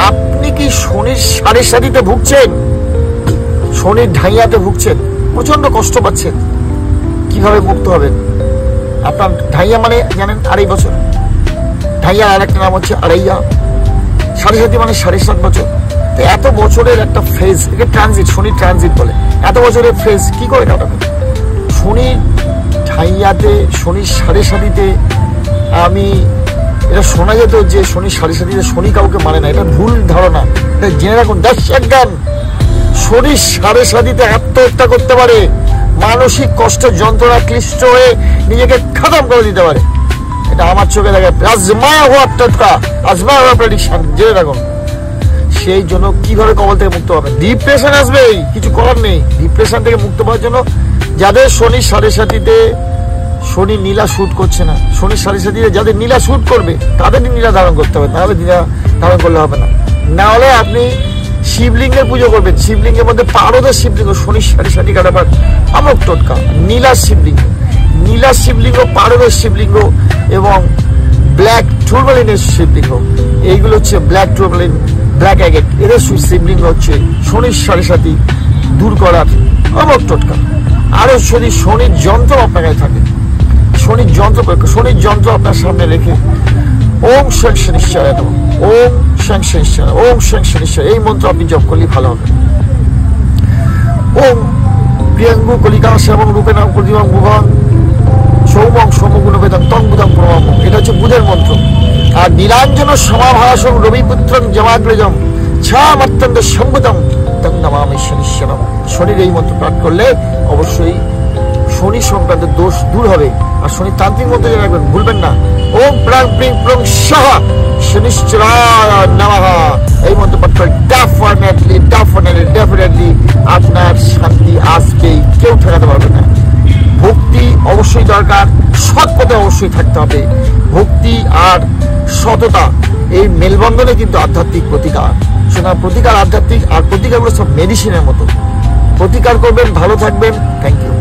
আপনি কি শনির সাড়ে সাতিতে ভুগছেন, শনির ঢাইয়াতে ভুগছেন, প্রচন্ড কষ্ট পাচ্ছেন? কিভাবে মুক্ত হবেন? আপনার ঢাইয়া মানে জানেন 2.5 বছর। ঢাইয়া আর একটা নাম হচ্ছে আড়াইয়া। সাড়ে সাতি মানে 7.5 বছর। তো এত বছরের একটা ফেজ, এটা ট্রানজিট, শনির ট্রানজিট বলে। এত বছরের ফেজ কি করে কাটাবেন? শনির ঢাইয়াতে, শনির সাড়ে সাতিতে, আমি এটা শোনা যেত যে শনির সাড়ে সাতিতে শনি কাউকে মানে না, এটা ভুল ধারণা। এটা জেনে রাখুন, দর্শক জ্ঞান। শনির সাড়ে সাতিতে আত্মহত্যা করতে পারে, মানসিক কষ্ট যন্ত্রণা ক্লিষ্ট হয়ে নিজেকে খতম করে দিতে পারে। এটা আমার চোখে দেখে, আজমায়া হওয়া টোটকা, আজমায়া হওয়া প্রেডিকশন, জেনে রাখুন। সেই জন্য কিভাবে কবল থেকে মুক্ত হবেন? ডিপ্রেশন আসবেই, কিছু করার নেই। ডিপ্রেশন থেকে মুক্ত হওয়ার জন্য যাদের শনির সাড়ে সাতিতে শনি নীলা শুট করছে না, শনির সাড়ে সাতিতে যাদের নীলা শুট করবে তাদেরই নীলা ধারণ করতে হবে, নাহলে নীলা ধারণ করলে হবে না। না হলে আপনি শিবলিঙ্গের পুজো করবেন, শিবলিঙ্গের মধ্যে পারদের শিবলিঙ্গ, শনির সাড়ে সাতি কাটাবার আমক টোটকা, নীলা শিবলিঙ্গ, নীলা শিবলিঙ্গ, পারদের শিবলিঙ্গ এবং ব্ল্যাক টুরমালিনের শিবলিঙ্গ, এইগুলো হচ্ছে ব্ল্যাক টুরমালিন, ব্ল্যাক অ্যাগেট, এদের শিবলিঙ্গ হচ্ছে শনির সাড়ে সাতি দূর করার আমক টোটকা। আরো যদি শনির যন্ত্র আপনার কাছে থাকে, শনির যন্ত্র আপনার সামনে রেখে ওম শং শনিশ্চয়, ওম শং শনিশ্চয়, ওম শং শনিশ্চয়, এই মন্ত্র আপনি জপ করলে ভালো হবে। ওম প্রিয়াঙ্গু কলিকা শ্যামং রূপে নাম প্রতিমং ভুবং সৌমং সমগুণবেদং তং বুধং প্রমাম, এটা হচ্ছে বুধের মন্ত্র। আর নীলাঞ্জন সমাভাসং রবিপুত্রং জমাগ্রজম ছামাত্যন্ত সম্ভুতম তং নমামি শনিশ্চরম। শনির এই মন্ত্র পাঠ করলে অবশ্যই শনি সংক্রান্ত দোষ দূর হবে। আর শনি তান্ত্রিক মন্ত্র জেনে রাখবেন, ভুলবেন না। ওম প্রাং প্রিং প্রং সাহা শনিশ্চরায় নমঃ, এই মন্ত্র পাঠ করে ডেফিনেটলি আপনার শান্তি আসবেই, কেউ ঠেকাতে পারবে না। ভক্তি অবশ্যই দরকার, সৎ পথে অবশ্যই থাকতে হবে। ভক্তি আর সততা, এই মেলবন্ধনে কিন্তু আধ্যাত্মিক প্রতিকার। সেটা প্রতিকার আধ্যাত্মিক, আর প্রতিকারগুলো সব মেডিসিনের মতো। প্রতিকার করবেন, ভালো থাকবেন। Thank you.